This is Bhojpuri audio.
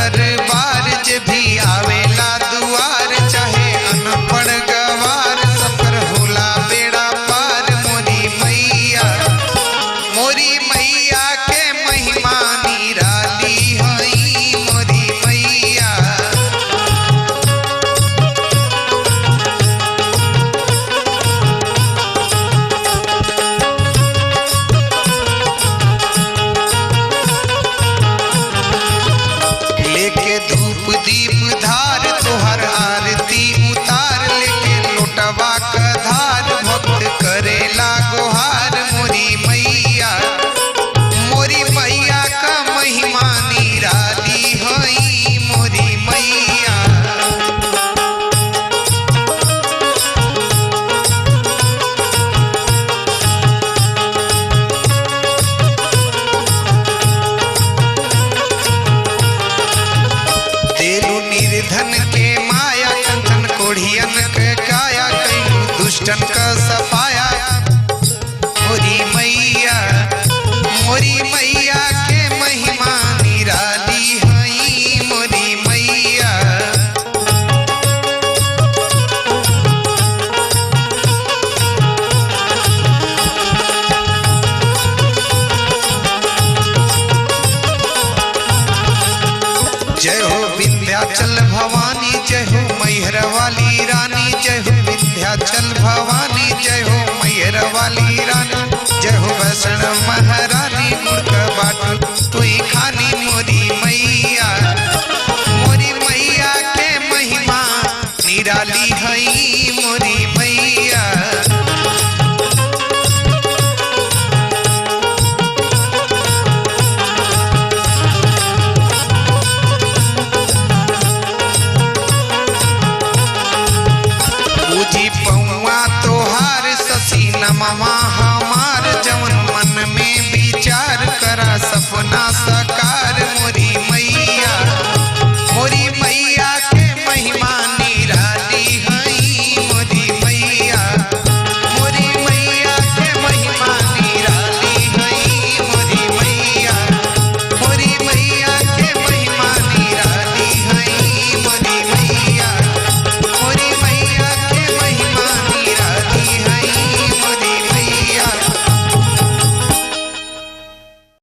दरबार जे भी आवेला दुआर, चाहे अनपढ़ गवार सफर होला बेड़ा पार। मोरी मैया के महिमा निराली हई मोरी मैया। लेके धूप दीप धार तोहर आरती उतार, लेके लोटवा का धार भक्त करेला गोहार। मोरी मैया का महिमा निराली हई मोरी मैया। देलू निर्धन के माया, कंचन कोढ़ियन के काया, कैलू दुष्टन का सफाया मोरी मैया। मोरी मैया के महिमा निराली हई मोरी मैया। जय हो विंध्याचल भवानी, जय हो मैहर वाली रानी, जय हो विंध्याचल भवानी, जय हो मैहर वाली रानी, जय हो वैष्णव महारानी। गुड़ का बाटू तुई खानी मोरी मैया। मोरी मैया के महिमा निराली हई मोरी मैया। पूजी पौआ तोहार ससी नमवा